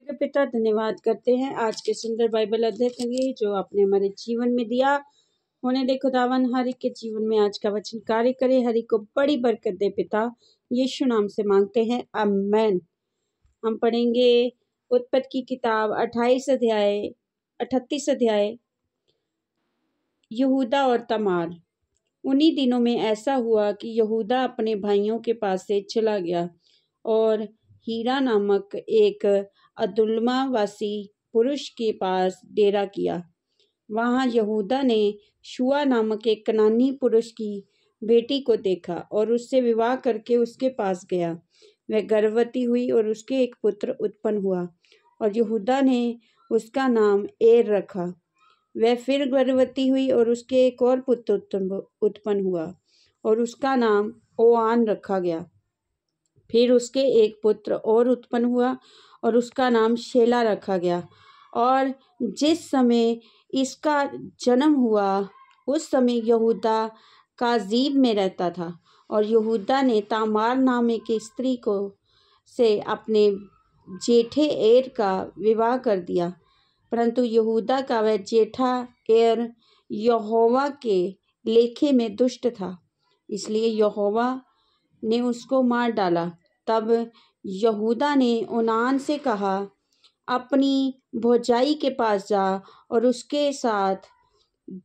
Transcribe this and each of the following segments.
के पिता धन्यवाद करते हैं आज के सुंदर बाइबल अध्ययन के लिए जो आपने हमारे जीवन में दिया। होने दे खुदावन हर एक के जीवन में आज का वचन कार्य करे, हर एक को बड़ी बरकत दे पिता, यीशु नाम से मांगते हैं, आमीन। हम पढ़ेंगे उत्पत्ति की किताब 38 अध्याय यहूदा और तमार। उन्हीं दिनों में ऐसा हुआ कि यहूदा अपने भाइयों के पास से चला गया और हीरा नामक एक अदुल्मावासी पुरुष के पास डेरा किया। वहां यहूदा ने शुआ नामक एक कनानी पुरुष की बेटी को देखा और उससे विवाह करके उसके पास गया। वह गर्भवती हुई और उसके एक पुत्र उत्पन्न हुआ और यहूदा ने उसका नाम एर रखा। वह फिर गर्भवती हुई और उसके एक और पुत्र उत्पन्न हुआ और उसका नाम ओआन रखा गया। फिर उसके एक पुत्र और उत्पन्न हुआ और उसका नाम शेला रखा गया। और जिस समय इसका जन्म हुआ उस समय यहूदा काजीब में रहता था और यहूदा ने तामार नाम की स्त्री को से अपने जेठे एर का विवाह कर दिया। परंतु यहूदा का वह जेठा एर यहोवा के लेखे में दुष्ट था, इसलिए यहोवा ने उसको मार डाला। तब यहूदा ने ओनान से कहा, अपनी भौजाई के पास जा और उसके साथ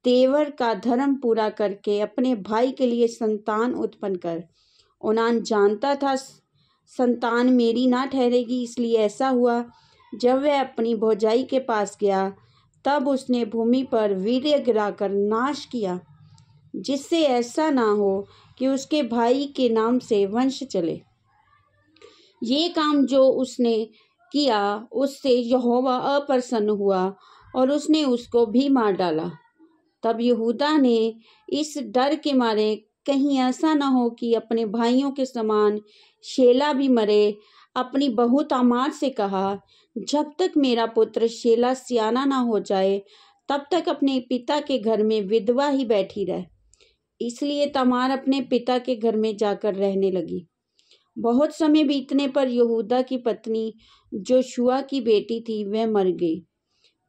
देवर का धर्म पूरा करके अपने भाई के लिए संतान उत्पन्न कर। ओनान जानता था संतान मेरी ना ठहरेगी, इसलिए ऐसा हुआ जब वह अपनी भौजाई के पास गया तब उसने भूमि पर वीर्य गिराकर नाश किया, जिससे ऐसा ना हो कि उसके भाई के नाम से वंश चले। ये काम जो उसने किया उससे यहोवा अप्रसन्न हुआ और उसने उसको भी मार डाला। तब यहूदा ने इस डर के मारे कहीं ऐसा ना हो कि अपने भाइयों के समान शेला भी मरे, अपनी बहू तामार से कहा, जब तक मेरा पुत्र शेला सियाना ना हो जाए तब तक अपने पिता के घर में विधवा ही बैठी रहे। इसलिए तमार अपने पिता के घर में जाकर रहने लगी। बहुत समय बीतने पर यहूदा की पत्नी जो शुआ की बेटी थी वह मर गई।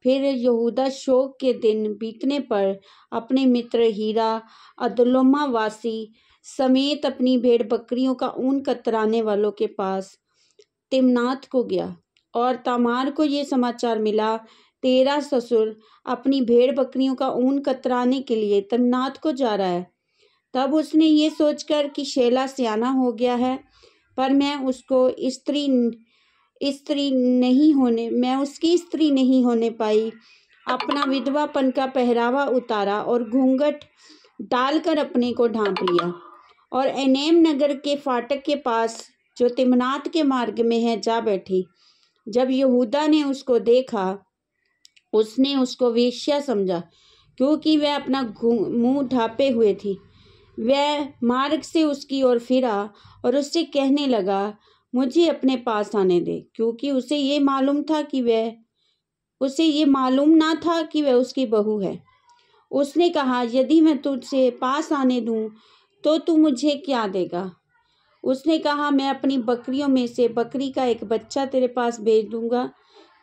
फिर यहूदा शोक के दिन बीतने पर अपने मित्र हीरा अदुल्मावासी समेत अपनी भेड़ बकरियों का ऊन कतराने वालों के पास तिम्नात को गया और तामार को ये समाचार मिला, तेरा ससुर अपनी भेड़ बकरियों का ऊन कतराने के लिए तिम्नात को जा रहा है। तब उसने ये सोचकर कि शेला सियाना हो गया है, पर मैं उसकी स्त्री नहीं होने पाई, अपना विधवापन का पहरावा उतारा और घूंघट डालकर अपने को ढांप लिया और एनेम नगर के फाटक के पास जो तिम्नात के मार्ग में है जा बैठी। जब यहूदा ने उसको देखा उसने उसको वेश्या समझा, क्योंकि वह अपना मुंह ढांपे हुए थी। वह मार्ग से उसकी ओर फिरा और उससे कहने लगा, मुझे अपने पास आने दे, क्योंकि उसे ये मालूम ना था कि वह उसकी बहू है। उसने कहा, यदि मैं तुझसे पास आने दूं तो तू मुझे क्या देगा? उसने कहा, मैं अपनी बकरियों में से बकरी का एक बच्चा तेरे पास भेज दूंगा।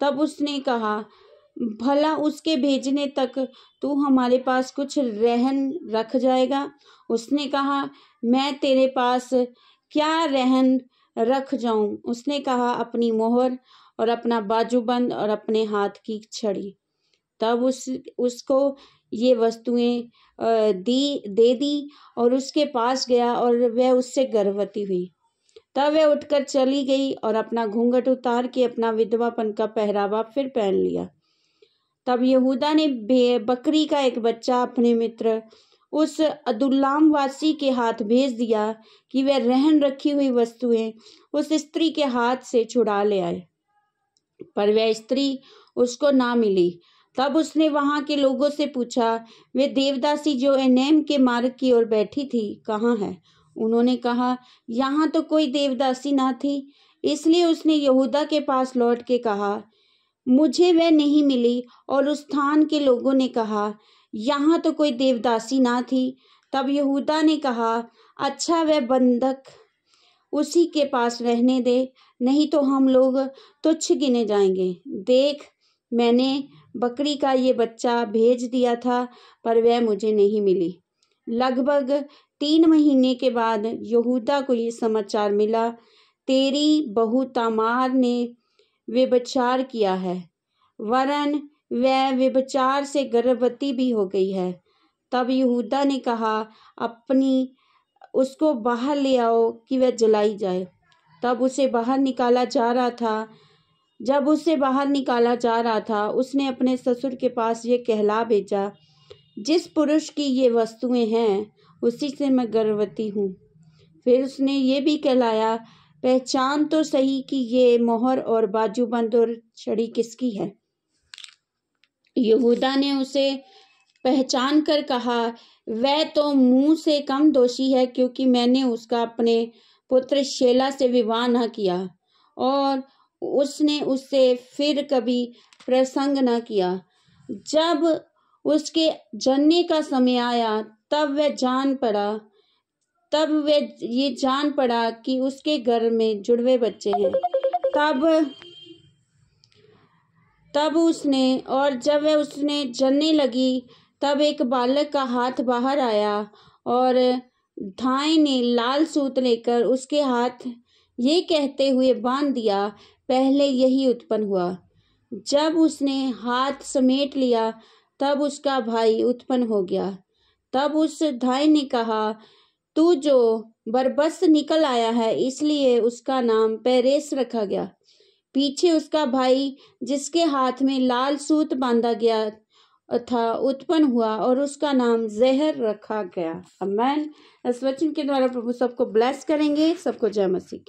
तब उसने कहा, भला उसके भेजने तक तू हमारे पास कुछ रहन रख जाएगा? उसने कहा, मैं तेरे पास क्या रहन रख जाऊं? उसने कहा, अपनी मोहर और अपना बाजूबंद और अपने हाथ की छड़ी। तब उसको ये वस्तुएं दे दी और उसके पास गया और वह उससे गर्भवती हुई। तब वह उठकर चली गई और अपना घूंघट उतार के अपना विधवापन का पहरावा फिर पहन लिया। तब यहूदा ने बकरी का एक बच्चा अपने मित्र उस अदुल्लामवासी के हाथ भेज दिया कि वह रहन रखी हुई वस्तुएं उस स्त्री के हाथ से छुड़ा ले आए, पर वह स्त्री उसको ना मिली। तब उसने वहां के लोगों से पूछा, वे देवदासी जो एनेम के मार्ग की ओर बैठी थी कहाँ है? उन्होंने कहा, यहाँ तो कोई देवदासी ना थी। इसलिए उसने यहूदा के पास लौट के कहा, मुझे वह नहीं मिली। और उस स्थान के लोगों ने कहा, यहाँ तो कोई देवदासी ना थी। तब यहूदा ने कहा, अच्छा, वह बंधक उसी के पास रहने दे, नहीं तो हम लोग तुच्छ गिने जाएंगे। देख, मैंने बकरी का ये बच्चा भेज दिया था, पर वह मुझे नहीं मिली। लगभग 3 महीने के बाद यहूदा को ये समाचार मिला, तेरी बहू तामार ने व्यभिचार किया है, वरन वह व्यभिचार से गर्भवती भी हो गई है। तब यहूदा ने कहा, अपनी उसको बाहर ले आओ कि वह जलाई जाए। तब उसे बाहर निकाला जा रहा था जब उसे बाहर निकाला जा रहा था, उसने अपने ससुर के पास ये कहला भेजा, जिस पुरुष की ये वस्तुएं हैं, उसी से मैं गर्भवती हूँ। फिर उसने ये भी कहलाया, पहचान तो सही कि ये मोहर और बाजूबंद और छड़ी किसकी है। यहूदा ने उसे पहचान कर कहा, वह तो मुंह से कम दोषी है, क्योंकि मैंने उसका अपने पुत्र शेला से विवाह न किया और उसने उससे फिर कभी प्रसंग न किया। जब उसके जनने का समय आया, तब वह ये जान पड़ा कि उसके गर्भ में जुड़वे बच्चे हैं। जब वह उसने जनने लगी, तब एक बालक का हाथ बाहर आया और धाई ने लाल सूत लेकर उसके हाथ ये कहते हुए बांध दिया, पहले यही उत्पन्न हुआ। जब उसने हाथ समेट लिया, तब उसका भाई उत्पन्न हो गया। तब उस धाई ने कहा, तू जो बरबस निकल आया है, इसलिए उसका नाम पेरेस रखा गया। पीछे उसका भाई, जिसके हाथ में लाल सूत बांधा गया था, उत्पन्न हुआ और उसका नाम जहर रखा गया। आमीन। इस वचन के द्वारा प्रभु सबको ब्लेस करेंगे। सबको जय मसीह की।